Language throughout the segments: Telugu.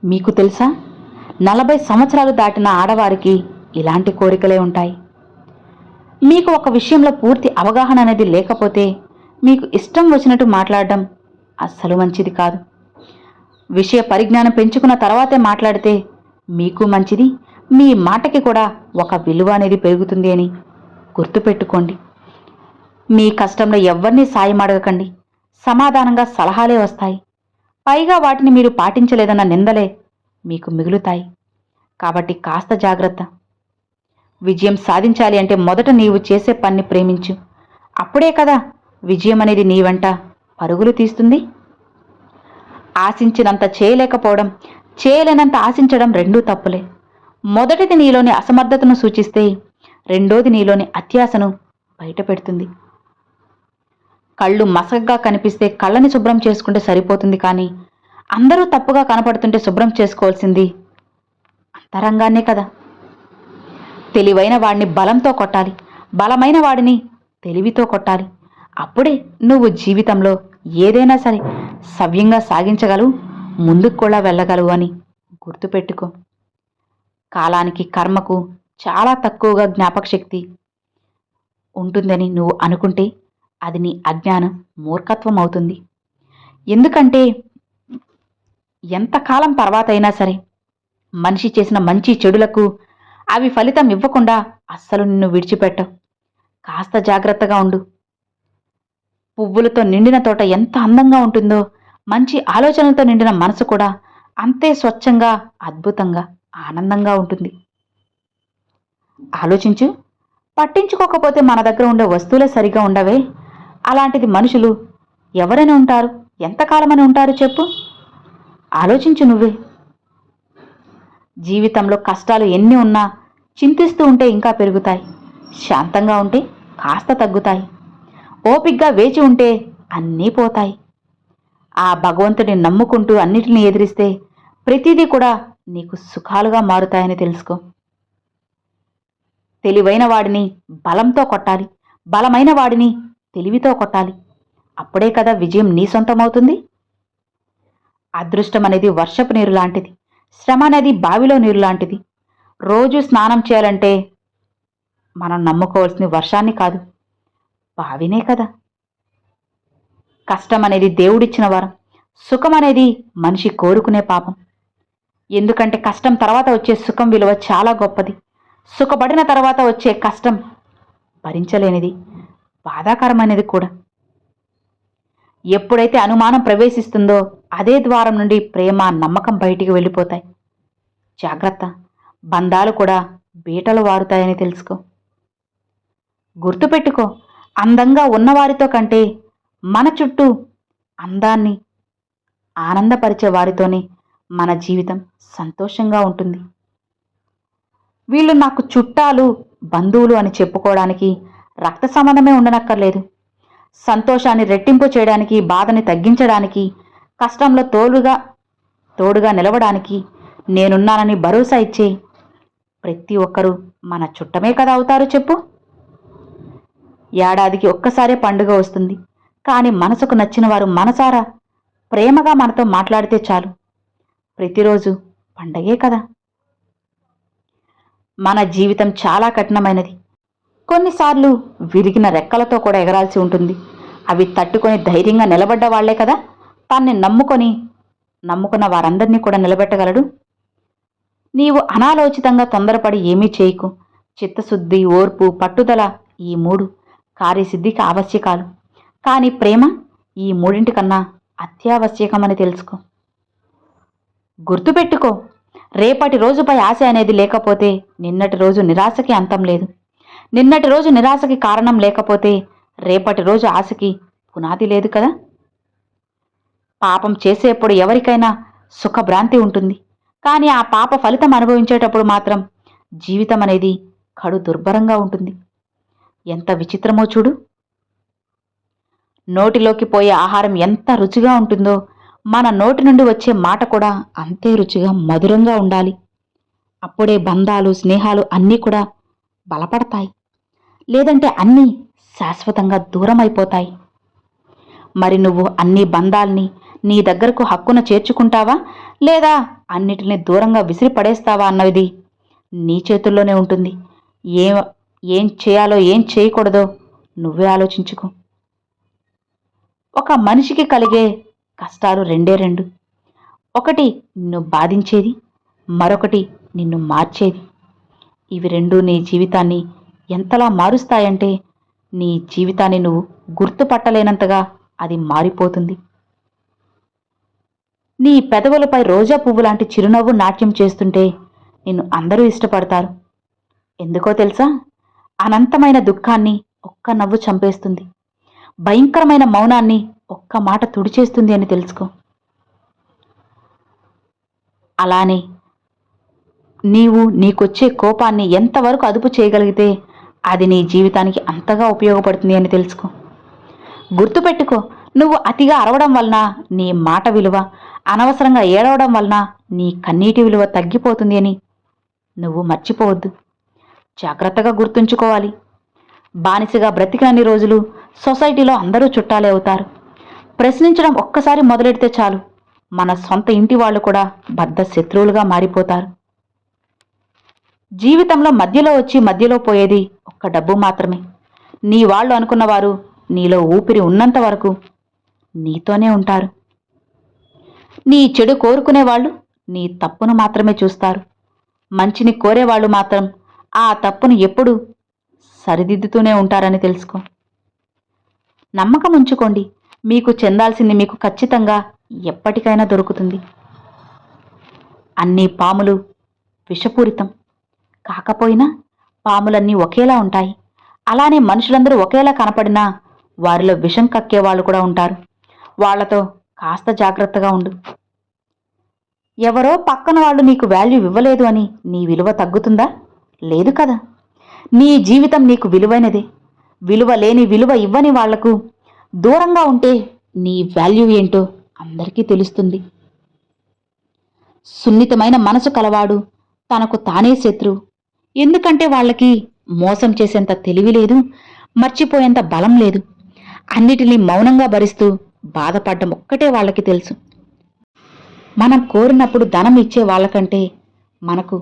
మీకు తెలుసా, 40 సంవత్సరాలు దాటిన ఆడవారికి ఇలాంటి కోరికలే ఉంటాయి. మీకు ఒక విషయంలో పూర్తి అవగాహన అనేది లేకపోతే మీకు ఇష్టం వచ్చినట్టు మాట్లాడడం అస్సలు మంచిది కాదు. విషయ పరిజ్ఞానం పెంచుకున్న తర్వాతే మాట్లాడితే మీకు మంచిది, మీ మాటకి కూడా ఒక విలువ అనేది పెరుగుతుంది అని గుర్తుపెట్టుకోండి. మీ కష్టంలో ఎవ్వరినీ సాయం అడగకండి, సమాధానంగా సలహాలే వస్తాయి. పైగా వాటిని మీరు పాటించలేదన్న నిందలే మీకు మిగులుతాయి. కాబట్టి కాస్త జాగ్రత్త. విజయం సాధించాలి అంటే మొదట నీవు చేసే పని ప్రేమించు. అప్పుడే కదా విజయం అనేది నీ వెంట పరుగులు తీస్తుంది. ఆశించినంత చేయలేకపోవడం, చేయలేనంత ఆశించడం రెండూ తప్పులే. మొదటిది నీలోని అసమర్థతను సూచిస్తే రెండోది నీలోని అత్యాశను బయటపెడుతుంది. కళ్ళు మసకగా కనిపిస్తే కళ్ళని శుభ్రం చేసుకుంటే సరిపోతుంది, కానీ అందరూ తప్పుగా కనపడుతుంటే శుభ్రం చేసుకోవాల్సింది అంతరంగాన్నే కదా. తెలివైన వాడిని బలంతో కొట్టాలి, బలమైన వాడిని తెలివితో కొట్టాలి. అప్పుడే నువ్వు జీవితంలో ఏదైనా సరే సవ్యంగా సాగించగలవు, ముందుకు కూడా వెళ్ళగలవు అని గుర్తుపెట్టుకో. కాలానికి, కర్మకు చాలా తక్కువగా జ్ఞాపకశక్తి ఉంటుందని నువ్వు అనుకుంటే అది నీ అజ్ఞానం, మూర్ఖత్వం అవుతుంది. ఎందుకంటే ఎంతకాలం తర్వాత అయినా సరే మనిషి చేసిన మంచి చెడులకు అవి ఫలితం ఇవ్వకుండా అస్సలు నిన్ను విడిచిపెట్టవు. కాస్త జాగ్రత్తగా ఉండు. పువ్వులతో నిండిన తోట ఎంత అందంగా ఉంటుందో, మంచి ఆలోచనలతో నిండిన మనసు కూడా అంతే స్వచ్ఛంగా, అద్భుతంగా, ఆనందంగా ఉంటుంది. ఆలోచించు. పట్టించుకోకపోతే మన దగ్గర ఉండే వస్తువులే సరిగా ఉండవే. అలాంటిది మనుషులు ఎవరైనా ఉంటారు, ఎంతకాలమని ఉంటారు చెప్పు? ఆలోచించు నువ్వే. జీవితంలో కష్టాలు ఎన్ని ఉన్నా చింతిస్తూ ఉంటే ఇంకా పెరుగుతాయి, శాంతంగా ఉంటే కాస్త తగ్గుతాయి, ఓపిగ్గా వేచి ఉంటే అన్నీ పోతాయి. ఆ భగవంతుడిని నమ్ముకుంటూ అన్నిటినీ ఎదిరిస్తే ప్రతిదీ కూడా నీకు సుఖాలుగా మారుతాయని తెలుసుకో. తెలివైన వాడిని బలంతో కొట్టాలి, బలమైన వాడిని తెలివితో కొట్టాలి. అప్పుడే కదా విజయం నీ సొంతమవుతుంది. అదృష్టం అనేది వర్షపు నీరు లాంటిది, శ్రమ అనేది బావిలో నీరు లాంటిది. రోజు స్నానం చేయాలంటే మనం నమ్ముకోవాల్సింది వర్షాన్ని కాదు, బావినే కదా. కష్టం అనేది దేవుడిచ్చిన వరం, సుఖం అనేది మనిషి కోరుకునే పాపం. ఎందుకంటే కష్టం తర్వాత వచ్చే సుఖం విలువ చాలా గొప్పది. సుఖపడిన తర్వాత వచ్చే కష్టం భరించలేనిది, బాధాకరమైనది కూడా. ఎప్పుడైతే అనుమానం ప్రవేశిస్తుందో అదే ద్వారం నుండి ప్రేమ, నమ్మకం బయటికి వెళ్ళిపోతాయి. జాగ్రత్త. బంధాలు కూడా బీటలు వారుతాయని తెలుసుకో. గుర్తుపెట్టుకో, అందంగా ఉన్నవారితో కంటే మన చుట్టూ అందాన్ని ఆనందపరిచే వారితోనే మన జీవితం సంతోషంగా ఉంటుంది. వీళ్ళు నాకు చుట్టాలు, బంధువులు అని చెప్పుకోవడానికి రక్త సంబంధమే ఉండనక్కర్లేదు. సంతోషాన్ని రెట్టింపు చేయడానికి, బాధని తగ్గించడానికి, కష్టంలో తోడుగా నిలవడానికి నేనున్నానని భరోసా ఇచ్చే ప్రతి ఒక్కరూ మన చుట్టమే కదా అవుతారు చెప్పు. ఏడాదికి ఒక్కసారే పండుగ వస్తుంది, కానీ మనసుకు నచ్చిన వారు మనసారా ప్రేమగా మనతో మాట్లాడితే చాలు. ప్రతిరోజు పండగే కదా. మన జీవితం చాలా కఠినమైనది. కొన్నిసార్లు విరిగిన రెక్కలతో కూడా ఎగరాల్సి ఉంటుంది. అవి తట్టుకొని ధైర్యంగా నిలబడ్డ వాళ్లే కదా తన్ని నమ్ముకున్న వారందరినీ కూడా నిలబెట్టగలడు. నీవు అనాలోచితంగా తొందరపడి ఏమీ చేయకు. చిత్తశుద్ధి, ఓర్పు, పట్టుదల, ఈ 3 కార్యసిద్ధికి ఆవశ్యకాలు. కానీ ప్రేమ ఈ 3 అత్యావశ్యకమని తెలుసుకో. గుర్తుపెట్టుకో, రేపటి రోజుపై ఆశ అనేది లేకపోతే నిన్నటి రోజు నిరాశకి అంతం లేదు. నిన్నటి రోజు నిరాశకి కారణం లేకపోతే రేపటి రోజు ఆశకి పునాది లేదు కదా. పాపం చేసేప్పుడు ఎవరికైనా సుఖభ్రాంతి ఉంటుంది, కానీ ఆ పాప ఫలితం అనుభవించేటప్పుడు మాత్రం జీవితం అనేది కడు దుర్భరంగా ఉంటుంది. ఎంత విచిత్రమో చూడు. నోటిలోకి పోయే ఆహారం ఎంత రుచిగా ఉంటుందో మన నోటి నుండి వచ్చే మాట కూడా అంతే రుచిగా, మధురంగా ఉండాలి. అప్పుడే బంధాలు, స్నేహాలు అన్నీ కూడా బలపడతాయి. లేదంటే అన్నీ శాశ్వతంగా దూరం అయిపోతాయి. మరి నువ్వు అన్ని బంధాల్ని నీ దగ్గరకు హక్కున చేర్చుకుంటావా, లేదా అన్నిటిని దూరంగా విసిరి పడేస్తావా అన్నది నీ చేతుల్లోనే ఉంటుంది. ఏం ఏం చేయాలో ఏం చేయకూడదో నువ్వే ఆలోచించుకో. ఒక మనిషికి కలిగే కష్టాలు రెండే రెండు. ఒకటి నిన్ను బాధించేది, మరొకటి నిన్ను మార్చేది. ఇవి రెండూ నీ జీవితాన్ని ఎంతలా మారుస్తాయంటే నీ జీవితాన్ని నువ్వు గుర్తుపట్టలేనంతగా అది మారిపోతుంది. నీ పెదవులపై రోజా పువ్వు లాంటి చిరునవ్వు నాట్యం చేస్తుంటే నిన్ను అందరూ ఇష్టపడతారు. ఎందుకో తెలుసా? అనంతమైన దుఃఖాన్ని ఒక్క నవ్వు చంపేస్తుంది. భయంకరమైన మౌనాన్ని ఒక్క మాట తుడిచేస్తుంది అని తెలుసుకో. అలానే నీకొచ్చే కోపాన్ని ఎంతవరకు అదుపు చేయగలిగితే అది నీ జీవితానికి అంతగా ఉపయోగపడుతుంది అని తెలుసుకో. గుర్తుపెట్టుకో, నువ్వు అతిగా అరవడం వలన నీ మాట విలువ, అనవసరంగా ఏడవడం వలన నీ కన్నీటి విలువ తగ్గిపోతుంది అని నువ్వు మర్చిపోవద్దు. జాగ్రత్తగా గుర్తుంచుకోవాలి. బానిసగా బ్రతికినన్ని రోజులు సొసైటీలో అందరూ చుట్టాలే అవుతారు. ప్రశ్నించడం ఒక్కసారి మొదలెడితే చాలు, మన సొంత ఇంటి వాళ్ళు కూడా బద్ధ శత్రువులుగా మారిపోతారు. జీవితంలో మధ్యలో వచ్చి మధ్యలో పోయేది ఒక్క డబ్బు మాత్రమే. నీ వాళ్ళు అనుకున్నవారు నీలో ఊపిరి ఉన్నంత వరకు నీతోనే ఉంటారు. నీ చెడు కోరుకునేవాళ్ళు నీ తప్పును మాత్రమే చూస్తారు. మంచిని కోరేవాళ్ళు మాత్రం ఆ తప్పును ఎప్పుడూ సరిదిద్దుతూనే ఉంటారని తెలుసుకో. నమ్మకం ఉంచుకోండి, మీకు చెందాల్సింది మీకు ఖచ్చితంగా ఎప్పటికైనా దొరుకుతుంది. అన్ని పాములు విషపూరితం కాకపోయినా పాములన్నీ ఒకేలా ఉంటాయి. అలానే మనుషులందరూ ఒకేలా కనపడినా వారిలో విషం కక్కేవాళ్ళు కూడా ఉంటారు. వాళ్లతో కాస్త జాగ్రత్తగా ఉండు. ఎవరో పక్కన వాళ్ళు నీకు వాల్యూ ఇవ్వలేదు అని నీ విలువ తగ్గుతుందా? లేదు కదా. నీ జీవితం నీకు విలువైనదే. విలువ లేని విలువ ఇవ్వని వాళ్లకు దూరంగా ఉంటే నీ వాల్యూ ఏంటో అందరికీ తెలుస్తుంది. సున్నితమైన మనసు కలవాడు తనకు తానే శత్రువు. ఎందుకంటే వాళ్ళకి మోసం చేసేంత తెలివి లేదు, మర్చిపోయేంత బలం లేదు. అన్నిటినీ మౌనంగా భరిస్తూ బాధపడ్డం ఒక్కటే వాళ్ళకి తెలుసు. మనం కోరినప్పుడు ధనం ఇచ్చే వాళ్ళకంటే మనకు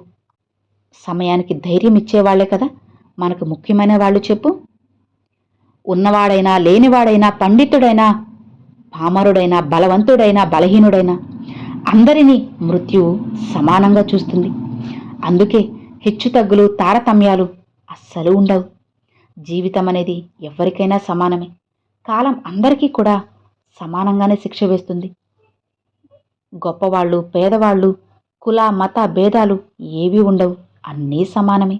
సమయానికి ధైర్యం ఇచ్చేవాళ్లే కదా మనకు ముఖ్యమైన వాళ్ళు. చెప్పు. ఉన్నవాడైనా లేనివాడైనా, పండితుడైనా పామరుడైనా, బలవంతుడైనా బలహీనుడైనా అందరినీ మృత్యువు సమానంగా చూస్తుంది. అందుకే హెచ్చుతగ్గులు, తారతమ్యాలు అస్సలు ఉండవు. జీవితం అనేది ఎవరికైనా సమానమే. కాలం అందరికీ కూడా సమానంగానే శిక్ష వేస్తుంది. గొప్పవాళ్ళు, పేదవాళ్ళు, కుల మత భేదాలు ఏవీ ఉండవు. అన్నీ సమానమే.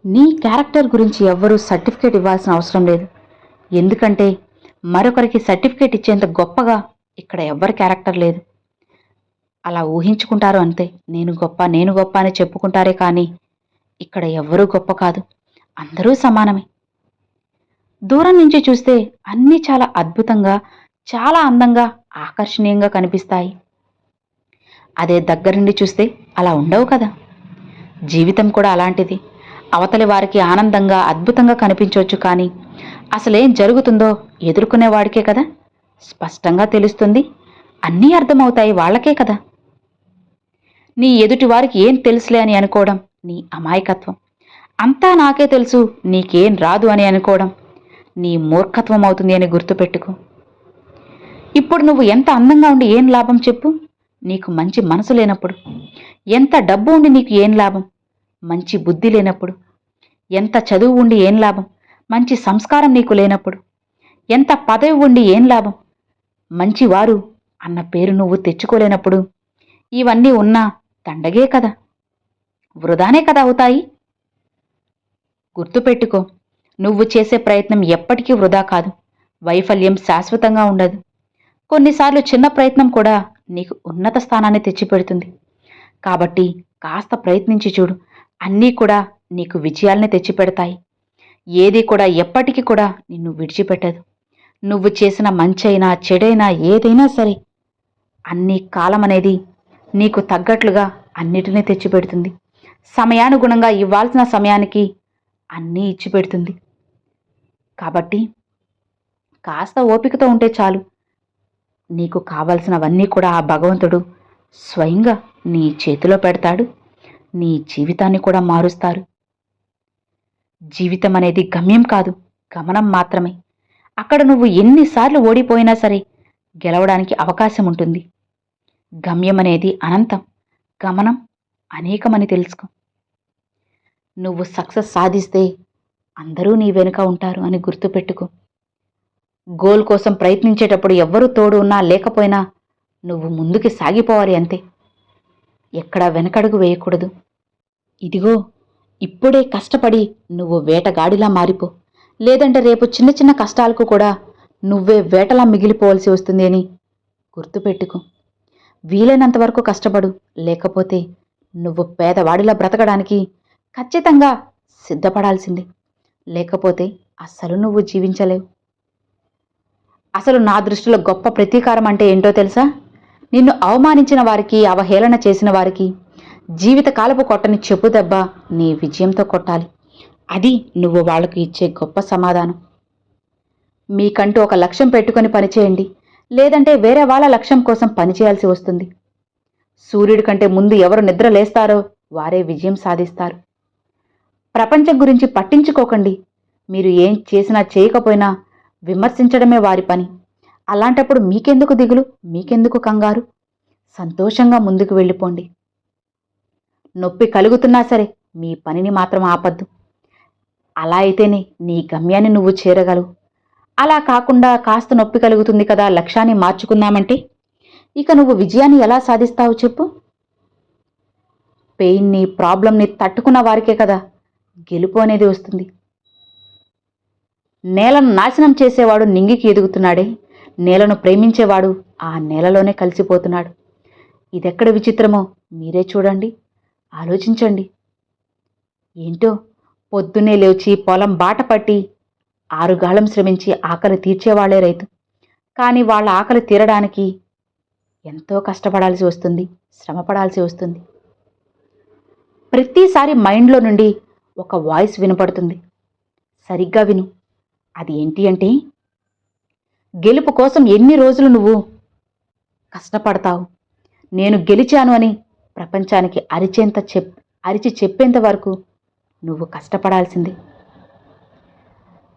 నీ క్యారెక్టర్ గురించి ఎవ్వరూ సర్టిఫికేట్ ఇవ్వాల్సిన అవసరం లేదు. ఎందుకంటే మరొకరికి సర్టిఫికేట్ ఇచ్చేంత గొప్పగా ఇక్కడ ఎవ్వరి క్యారెక్టర్ లేదు. అలా ఊహించుకుంటారు అంతే. నేను గొప్ప అని చెప్పుకుంటారే కానీ ఇక్కడ ఎవ్వరూ గొప్ప కాదు. అందరూ సమానమే. దూరం నుంచి చూస్తే అన్నీ చాలా అద్భుతంగా, చాలా అందంగా, ఆకర్షణీయంగా కనిపిస్తాయి. అదే దగ్గరుండి చూస్తే అలా ఉండవు కదా. జీవితం కూడా అలాంటిది. అవతలి వారికి ఆనందంగా, అద్భుతంగా కనిపించవచ్చు, కానీ అసలేం జరుగుతుందో ఎదుర్కొనేవాడికే కదా స్పష్టంగా తెలుస్తుంది. అన్నీ అర్థమవుతాయి వాళ్ళకే కదా. నీ ఎదుటి వారికి ఏం తెలుసులే అని అనుకోవడం నీ అమాయకత్వం. అంతా నాకే తెలుసు, నీకేం రాదు అని అనుకోవడం నీ మూర్ఖత్వం అవుతుంది అని గుర్తుపెట్టుకో. ఇప్పుడు నువ్వు ఎంత అందంగా ఉండి ఏం లాభం చెప్పు? నీకు మంచి మనసు లేనప్పుడు. ఎంత డబ్బు ఉండి నీకు ఏం లాభం? మంచి బుద్ధి లేనప్పుడు. ఎంత చదువు ఉండి ఏం లాభం? మంచి సంస్కారం నీకు లేనప్పుడు. ఎంత పదవి ఉండి ఏం లాభం? మంచివారు అన్న పేరు నువ్వు తెచ్చుకోలేనప్పుడు. ఇవన్నీ ఉన్నా దండగే కదా, వృధానే కదా అవుతాయి. గుర్తుపెట్టుకో, నువ్వు చేసే ప్రయత్నం ఎప్పటికీ వృధా కాదు. వైఫల్యం శాశ్వతంగా ఉండదు. కొన్నిసార్లు చిన్న ప్రయత్నం కూడా నీకు ఉన్నత స్థానాన్ని తెచ్చిపెడుతుంది. కాబట్టి కాస్త ప్రయత్నించి చూడు. అన్నీ కూడా నీకు విజయాల్ని తెచ్చిపెడతాయి. ఏది కూడా ఎప్పటికీ కూడా నిన్ను విడిచిపెట్టదు. నువ్వు చేసిన మంచైనా చెడైనా ఏదైనా సరే అన్ని కాలం అనేది నీకు తగ్గట్లుగా అన్నిటినీ తెచ్చిపెడుతుంది. సమయానుగుణంగా ఇవ్వాల్సిన సమయానికి అన్నీ ఇచ్చిపెడుతుంది. కాబట్టి కాస్త ఓపికతో ఉంటే చాలు. నీకు కావలసినవన్నీ కూడా ఆ భగవంతుడు స్వయంగా నీ చేతిలో పెడతాడు. నీ జీవితాన్ని కూడా మారుస్తారు. జీవితం అనేది గమ్యం కాదు, గమనం మాత్రమే. అక్కడ నువ్వు ఎన్నిసార్లు ఓడిపోయినా సరే గెలవడానికి అవకాశం ఉంటుంది. గమ్యం అనేది అనంతం, గమనం అనేకమని తెలుసుకో. నువ్వు సక్సెస్ సాధిస్తే అందరూ నీ వెనుక ఉంటారు అని గుర్తుపెట్టుకో. గోల్ కోసం ప్రయత్నించేటప్పుడు ఎవ్వరూ తోడు ఉన్నా లేకపోయినా నువ్వు ముందుకి సాగిపోవాలి అంతే. ఎక్కడా వెనకడుగు వేయకూడదు. ఇదిగో ఇప్పుడే కష్టపడి నువ్వు వేటగాడిలా మారిపో. లేదంటే రేపు చిన్న చిన్న కష్టాలకు కూడా నువ్వే వేటలా మిగిలిపోవలసి వస్తుంది అని గుర్తుపెట్టుకో. వీలైనంతవరకు కష్టపడు. లేకపోతే నువ్వు పేదవాడిలా బ్రతకడానికి ఖచ్చితంగా సిద్ధపడాల్సిందే. లేకపోతే అస్సలు నువ్వు జీవించలేవు. అసలు నా దృష్టిలో గొప్ప ప్రతీకారం అంటే ఏంటో తెలుసా? నిన్ను అవమానించిన వారికి, అవహేళన చేసిన వారికి జీవితకాలపు కొట్టని చెప్పు దెబ్బ నీ విజయంతో కొట్టాలి. అది నువ్వు వాళ్ళకు ఇచ్చే గొప్ప సమాధానం. మీకంటూ ఒక లక్ష్యం పెట్టుకొని పనిచేయండి. లేదంటే వేరే వాళ్ళ లక్ష్యం కోసం పనిచేయాల్సి వస్తుంది. సూర్యుడి కంటే ముందు ఎవరు నిద్ర లేస్తారో వారే విజయం సాధిస్తారు. ప్రపంచం గురించి పట్టించుకోకండి. మీరు ఏం చేసినా చేయకపోయినా విమర్శించడమే వారి పని. అలాంటప్పుడు మీకెందుకు దిగులు, మీకెందుకు కంగారు? సంతోషంగా ముందుకు వెళ్ళిపోండి. నొప్పి కలుగుతున్నా సరే మీ పనిని మాత్రం ఆపద్దు. అలా అయితేనే నీ గమ్యాన్ని నువ్వు చేరగలవు. అలా కాకుండా కాస్త నొప్పి కలుగుతుంది కదా, లక్ష్యాన్ని మార్చుకుందామంటే ఇక నువ్వు విజయాన్ని ఎలా సాధిస్తావు చెప్పు? పెయిన్ని, ప్రాబ్లంని తట్టుకున్న వారికే కదా గెలుపు అనేది వస్తుంది. నేలను నాశనం చేసేవాడు నింగికి ఎదుగుతున్నాడే, నేలను ప్రేమించేవాడు ఆ నేలలోనే కలిసిపోతున్నాడు. ఇదెక్కడ విచిత్రమో మీరే చూడండి, ఆలోచించండి. ఏంటో పొద్దున్నే లేచి పొలం బాట పట్టి ఆరుగాలం శ్రమించి ఆకలి తీర్చేవాళ్లే రైతు. కానీ వాళ్ళ ఆకలి తీరడానికి ఎంతో కష్టపడాల్సి వస్తుంది, శ్రమపడాల్సి వస్తుంది. ప్రతిసారి మైండ్లో నుండి ఒక వాయిస్ వినపడుతుంది. సరిగ్గా విను. అది ఏంటి అంటే, గెలుపు కోసం ఎన్ని రోజులు నువ్వు కష్టపడతావు? నేను గెలిచాను అని ప్రపంచానికి అరిచి చెప్పేంత వరకు నువ్వు కష్టపడాల్సిందే.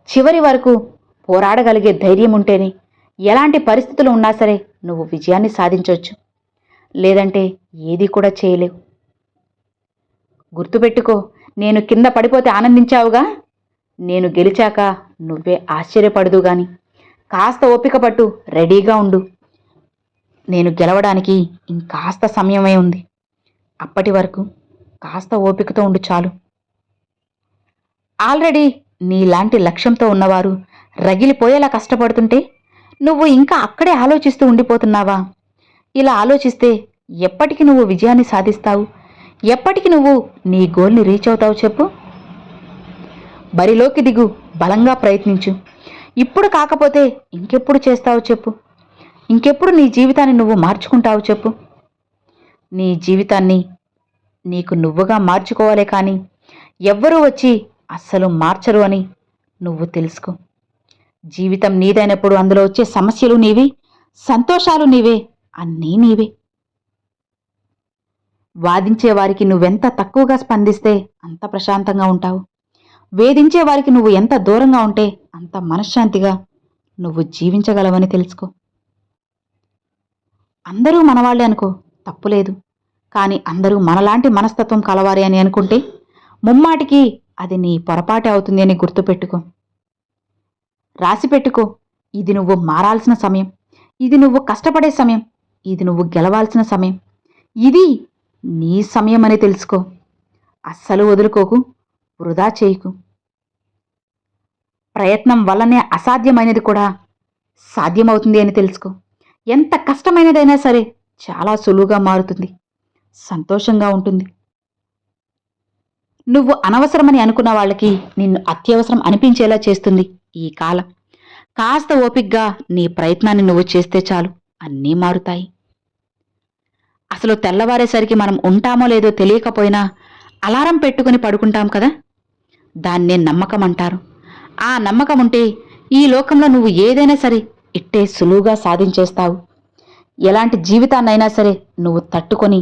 చివరి వరకు పోరాడగలిగే ధైర్యం ఉంటేనే ఎలాంటి పరిస్థితులు ఉన్నా సరే నువ్వు విజయాన్ని సాధించవచ్చు. లేదంటే ఏది కూడా చేయలేవు. గుర్తుపెట్టుకో, నేను కింద పడిపోతే ఆనందించావుగా, నేను గెలిచాక నువ్వే ఆశ్చర్యపడదు గాని కాస్త ఓపిక పట్టు, రెడీగా ఉండు. నేను గెలవడానికి ఇంకాస్త సమయమే ఉంది. అప్పటి వరకు కాస్త ఓపికతో ఉండు చాలు. ఆల్రెడీ నీలాంటి లక్ష్యంతో ఉన్నవారు రగిలిపోయేలా కష్టపడుతుంటే నువ్వు ఇంకా అక్కడే ఆలోచిస్తూ ఉండిపోతున్నావా? ఇలా ఆలోచిస్తే ఎప్పటికి నువ్వు విజయాన్ని సాధిస్తావు? ఎప్పటికి నువ్వు నీ గోల్ని రీచ్ అవుతావు చెప్పు? బరిలోకి దిగు, బలంగా ప్రయత్నించు. ఇప్పుడు కాకపోతే ఇంకెప్పుడు చేస్తావు చెప్పు? ఇంకెప్పుడు నీ జీవితాన్ని నువ్వు మార్చుకుంటావు చెప్పు? నీ జీవితాన్ని నీకు నువ్వుగా మార్చుకోవాలే కానీ ఎవ్వరూ వచ్చి అస్సలు మార్చరు అని నువ్వు తెలుసుకో. జీవితం నీదైనప్పుడు అందులో వచ్చే సమస్యలు నీవే, సంతోషాలు నీవే, అన్నీ నీవే. వాదించే వారికి నువ్వెంత తక్కువగా స్పందిస్తే అంత ప్రశాంతంగా ఉంటావు. వేధించే వారికి నువ్వు ఎంత దూరంగా ఉంటే అంత మనశ్శాంతిగా నువ్వు జీవించగలవని తెలుసుకో. అందరూ మనవాళ్లే అనుకో, తప్పులేదు. కానీ అందరూ మనలాంటి మనస్తత్వం కలవారే అని అనుకుంటే ముమ్మాటికి అది నీ పొరపాటే అవుతుంది అని గుర్తుపెట్టుకో. రాసిపెట్టుకో, ఇది నువ్వు మారాల్సిన సమయం, ఇది నువ్వు కష్టపడే సమయం, ఇది నువ్వు గెలవాల్సిన సమయం, ఇది నీ సమయం అని తెలుసుకో. అస్సలు వదులుకోకు, వృధా చేయకు. ప్రయత్నం వల్లనే అసాధ్యమైనది కూడా సాధ్యమవుతుంది అని తెలుసుకో. ఎంత కష్టమైనదైనా సరే చాలా సులువుగా మారుతుంది, సంతోషంగా ఉంటుంది. నువ్వు అనవసరమని అనుకున్న వాళ్ళకి నిన్ను అత్యవసరం అనిపించేలా చేస్తుంది ఈ కాలం. కాస్త ఓపిగ్గా నీ ప్రయత్నాన్ని నువ్వు చేస్తే చాలు, అన్నీ మారుతాయి. అసలు తెల్లవారేసరికి మనం ఉంటామో లేదో తెలియకపోయినా అలారం పెట్టుకుని పడుకుంటాం కదా, దాన్నే నమ్మకం అంటారు. ఆ నమ్మకం ఉంటే ఈ లోకంలో నువ్వు ఏదైనా సరే ఇట్టే సులువుగా సాధించేస్తావు. ఎలాంటి జీవితాన్నైనా సరే నువ్వు తట్టుకొని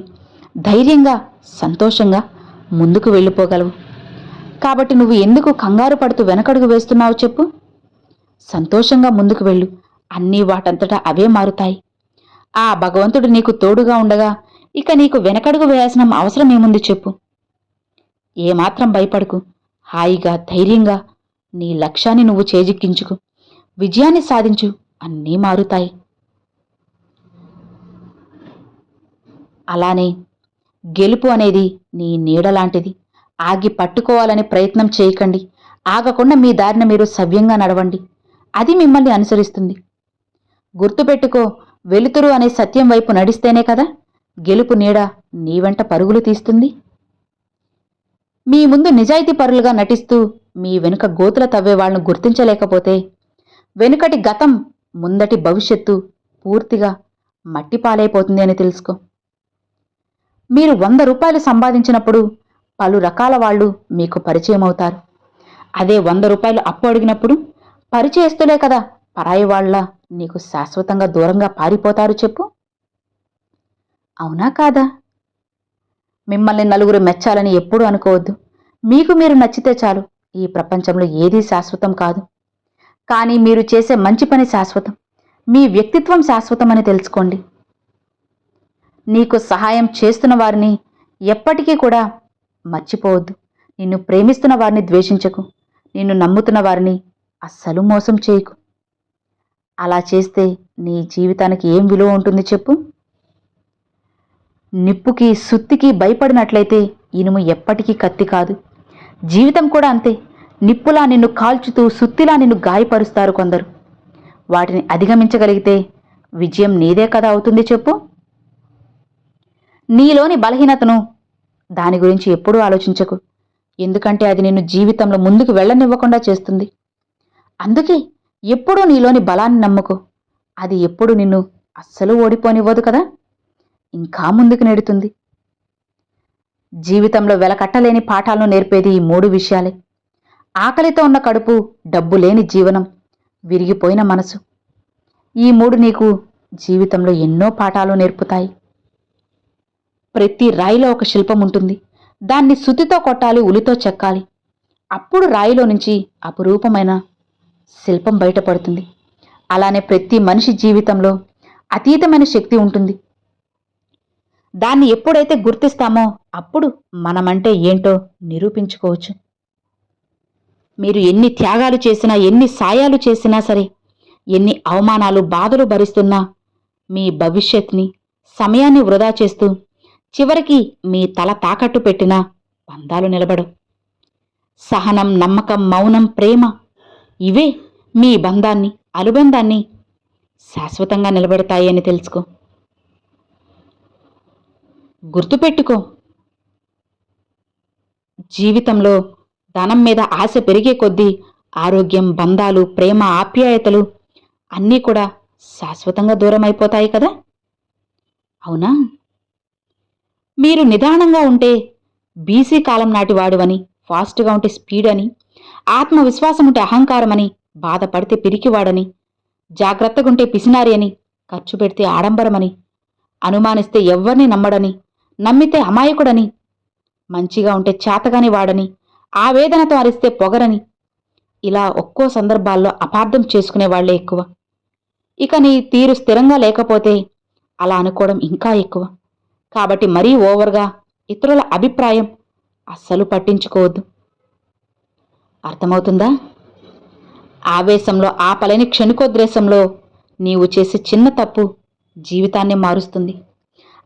ధైర్యంగా సంతోషంగా ముందుకు వెళ్ళిపోగలవు. కాబట్టి నువ్వు ఎందుకు కంగారు పడుతూ వెనకడుగు వేస్తున్నావు చెప్పు? సంతోషంగా ముందుకు వెళ్ళు. అన్నీ వాటంతటా అవే మారుతాయి. ఆ భగవంతుడు నీకు తోడుగా ఉండగా ఇక నీకు వెనకడుగు వేయాల్సిన అవసరం ఏముంది చెప్పు? ఏమాత్రం భయపడకు. హాయిగా ధైర్యంగా నీ లక్ష్యాన్ని నువ్వు చేజిక్కించుకు. విజయాన్ని సాధించు. అన్నీ మారుతాయి. అలానే గెలుపు అనేది నీ నీడలాంటిది. ఆగి పట్టుకోవాలని ప్రయత్నం చేయకండి. ఆగకుండా మీ దారిన మీరు సవ్యంగా నడవండి. అది మిమ్మల్ని అనుసరిస్తుంది. గుర్తుపెట్టుకో, వెలుతురు అనే సత్యం వైపు నడిస్తేనే కదా గెలుపు నీడ నీ వెంట పరుగులు తీస్తుంది. మీ ముందు నిజాయితీ పరులుగా నటిస్తూ మీ వెనుక గోతుల తవ్వేవాళ్లను గుర్తించలేకపోతే వెనుకటి గతం ముందటి భవిష్యత్తు పూర్తిగా మట్టిపాలైపోతుంది అని తెలుసుకో. మీరు 100 రూపాయలు సంపాదించినప్పుడు పలు రకాల వాళ్ళు మీకు పరిచయం అవుతారు. అదే 100 రూపాయలు అప్పు అడిగినప్పుడు పరిచయస్తులే కదా పరాయి వాళ్ళ నీకు శాశ్వతంగా దూరంగా పారిపోతారు చెప్పు? అవునా కాదా? మిమ్మల్ని నలుగురు మెచ్చాలని ఎప్పుడూ అనుకోవద్దు. మీకు మీరు నచ్చితే చాలు. ఈ ప్రపంచంలో ఏదీ శాశ్వతం కాదు. కానీ మీరు చేసే మంచి పని శాశ్వతం. మీ వ్యక్తిత్వం శాశ్వతం అని తెలుసుకోండి. నీకు సహాయం చేస్తున్న వారిని ఎప్పటికీ కూడా మర్చిపోవద్దు. నిన్ను ప్రేమిస్తున్న వారిని ద్వేషించకు. నిన్ను నమ్ముతున్న వారిని అస్సలు మోసం చేయకు. అలా చేస్తే నీ జీవితానికి ఏం విలువ ఉంటుంది చెప్పు? నిప్పుకి సుత్తికి భయపడినట్లయితే ఇనుము ఎప్పటికీ కత్తి కాదు. జీవితం కూడా అంతే. నిప్పులా నిన్ను కాల్చుతూ సుత్తిలా నిన్ను గాయపరుస్తారు కొందరు. వాటిని అధిగమించగలిగితే విజయం నీదే కదా అవుతుంది చెప్పు? నీలోని బలహీనతను దాని గురించి ఎప్పుడూ ఆలోచించకు. ఎందుకంటే అది నిన్ను జీవితంలో ముందుకు వెళ్ళనివ్వకుండా చేస్తుంది. అందుకే ఎప్పుడూ నీలోని బలాన్ని నమ్ముకో. అది ఎప్పుడు నిన్ను అస్సలు ఓడిపోనివ్వదు కదా, ఇంకా ముందుకు నెడుతుంది. జీవితంలో వెలకట్టలేని పాఠాలను నేర్పేది ఈ 3 విషయాలే. ఆకలితో ఉన్న కడుపు, డబ్బు లేని జీవనం, విరిగిపోయిన మనసు. ఈ 3 నీకు జీవితంలో ఎన్నో పాఠాలు నేర్పుతాయి. ప్రతి రాయిలో ఒక శిల్పం ఉంటుంది. దాన్ని సుతితో కొట్టాలి, ఉలితో చెక్కాలి. అప్పుడు రాయిలో నుంచి అపురూపమైన శిల్పం బయటపడుతుంది. అలానే ప్రతి మనిషి జీవితంలో అతీతమైన శక్తి ఉంటుంది. దాన్ని ఎప్పుడైతే గుర్తిస్తామో అప్పుడు మనమంటే ఏంటో నిరూపించుకోవచ్చు. మీరు ఎన్ని త్యాగాలు చేసినా, ఎన్ని సాయాలు చేసినా సరే, ఎన్ని అవమానాలు బాధలు భరిస్తున్నా మీ భవిష్యత్ని సమయాన్ని వృధా చేస్తూ చివరికి మీ తల తాకట్టు పెట్టినా బంధాలు నిలబడవు. సహనం, నమ్మకం, మౌనం, ప్రేమ ఇవే మీ బంధాన్ని, అనుబంధాన్ని శాశ్వతంగా నిలబెడతాయి అని తెలుసుకో. గుర్తుపెట్టుకో, జీవితంలో ధనం మీద ఆశ పెరిగే కొద్దీ ఆరోగ్యం, బంధాలు, ప్రేమ, ఆప్యాయతలు అన్నీ కూడా శాశ్వతంగా దూరం అయిపోతాయి కదా. అవునా? మీరు నిదానంగా ఉంటే బీసీ కాలం నాటి వాడువని, ఫాస్ట్గా ఉంటే స్పీడ్ అని, ఆత్మవిశ్వాసం ఉంటే అహంకారం అని, బాధపడితే పిరికివాడని, జాగ్రత్తగుంటే పిసినారి అని, ఖర్చు పెడితే ఆడంబరమని, అనుమానిస్తే ఎవ్వరిని నమ్మడని, నమ్మితే అమాయకుడని, మంచిగా ఉంటే చేతగాని వాడని, ఆవేదనతో అరిస్తే పొగరని, ఇలా ఒక్కో సందర్భాల్లో అపార్థం చేసుకునే వాళ్లే ఎక్కువ. ఇక నీ తీరు స్థిరంగా లేకపోతే అలా అనుకోవడం ఇంకా ఎక్కువ. కాబట్టి మరీ ఓవర్గా ఇతరుల అభిప్రాయం అస్సలు పట్టించుకోవద్దు. అర్థమవుతుందా? ఆవేశంలో, ఆపలేని క్షణికోద్రేశంలో నీవు చేసే చిన్న తప్పు జీవితాన్ని మారుస్తుంది.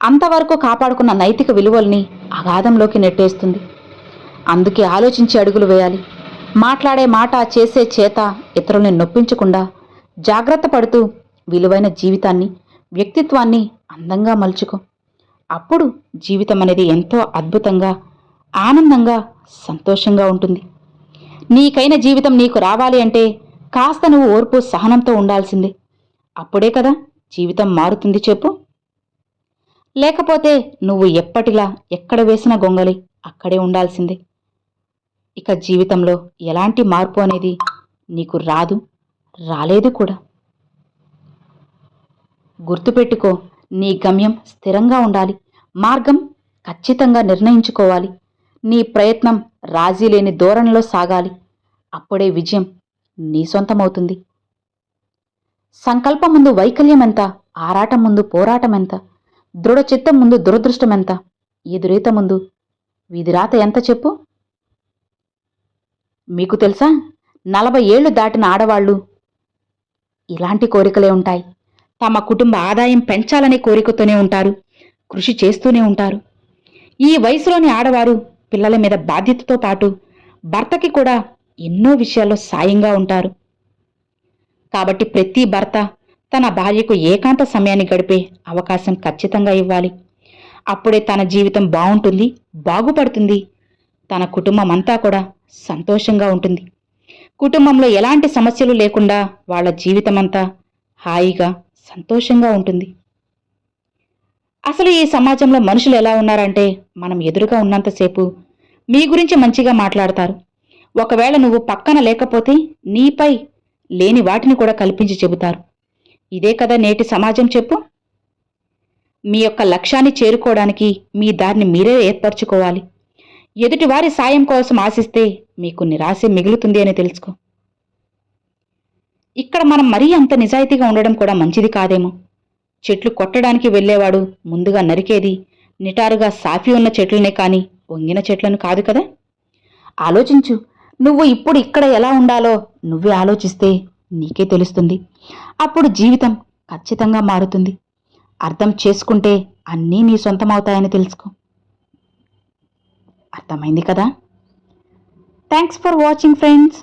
అంతవరకు కాపాడుకున్న నైతిక విలువల్ని అగాధంలోకి నెట్టేస్తుంది. అందుకే ఆలోచించి అడుగులు వేయాలి. మాట్లాడే మాట, చేసే చేత ఇతరుల్ని నొప్పించకుండా జాగ్రత్త పడుతూ విలువైన జీవితాన్ని, వ్యక్తిత్వాన్ని అందంగా మలుచుకో. అప్పుడు జీవితం అనేది ఎంతో అద్భుతంగా, ఆనందంగా, సంతోషంగా ఉంటుంది. నీకైన జీవితం నీకు రావాలి అంటే కాస్త నువ్వు ఓర్పు, సహనంతో ఉండాల్సిందే. అప్పుడే కదా జీవితం మారుతుంది చెప్పు. లేకపోతే నువ్వు ఎప్పటిలా ఎక్కడ వేసిన గొంగలి అక్కడే ఉండాల్సిందే. ఇక జీవితంలో ఎలాంటి మార్పు అనేది నీకు రాదు, రాలేదు కూడా. గుర్తుపెట్టుకో, నీ గమ్యం స్థిరంగా ఉండాలి. మార్గం ఖచ్చితంగా నిర్ణయించుకోవాలి. నీ ప్రయత్నం రాజీ లేని ధోరణిలో సాగాలి. అప్పుడే విజయం నీ సొంతమవుతుంది. సంకల్పం ముందు వైకల్యం ఎంత, ఆరాటం ముందు పోరాటం ఎంత, దృఢచిత్తం ముందు దురదృష్టమెంత, ఎదురీత ముందు విధిరాత ఎంత చెప్పు? మీకు తెలుసా, 40 ఏళ్లు దాటిన ఆడవాళ్లు ఇలాంటి కోరికలే ఉంటాయి. తమ కుటుంబ ఆదాయం పెంచాలనే కోరికతోనే ఉంటారు, కృషి చేస్తూనే ఉంటారు. ఈ వయసులోని ఆడవారు పిల్లల మీద బాధ్యతతో పాటు భర్తకి కూడా ఎన్నో విషయాల్లో సాయంగా ఉంటారు. కాబట్టి ప్రతి భర్త తన భార్యకు ఏకాంత సమయాన్ని గడిపే అవకాశం ఖచ్చితంగా ఇవ్వాలి. అప్పుడే తన జీవితం బాగుంటుంది, బాగుపడుతుంది. తన కుటుంబం అంతా కూడా సంతోషంగా ఉంటుంది. కుటుంబంలో ఎలాంటి సమస్యలు లేకుండా వాళ్ళ జీవితమంతా హాయిగా సంతోషంగా ఉంటుంది. అసలు ఈ సమాజంలో మనుషులు ఎలా ఉన్నారంటే, మనం ఎదురుగా ఉన్నంతసేపు మీ గురించి మంచిగా మాట్లాడతారు. ఒకవేళ నువ్వు పక్కన లేకపోతే నీపై లేని వాటిని కూడా కల్పించి చెబుతారు. ఇదే కదా నేటి సమాజం చెప్పు. మీ యొక్క లక్ష్యాన్ని చేరుకోవడానికి మీ దారిని మీరే ఏర్పరచుకోవాలి. ఎదుటివారి సాయం కోసం ఆశిస్తే మీకు నిరాశ మిగులుతుంది అని తెలుసుకో. ఇక్కడ మనం మరీ అంత నిజాయితీగా ఉండడం కూడా మంచిది కాదేమో. చెట్లు కొట్టడానికి వెళ్లేవాడు ముందుగా నరికేది నిటారుగా సాఫీ ఉన్న చెట్లనే కాని వంగిన చెట్లను కాదు కదా. ఆలోచించు. నువ్వు ఇప్పుడు ఇక్కడ ఎలా ఉండాలో నువ్వే ఆలోచిస్తే నీకే తెలుస్తుంది. అప్పుడు జీవితం ఖచ్చితంగా మారుతుంది. అర్థం చేసుకుంటే అన్నీ నీ సొంతమవుతాయని తెలుసుకో. అర్థమైంది కదా? Thanks for watching friends.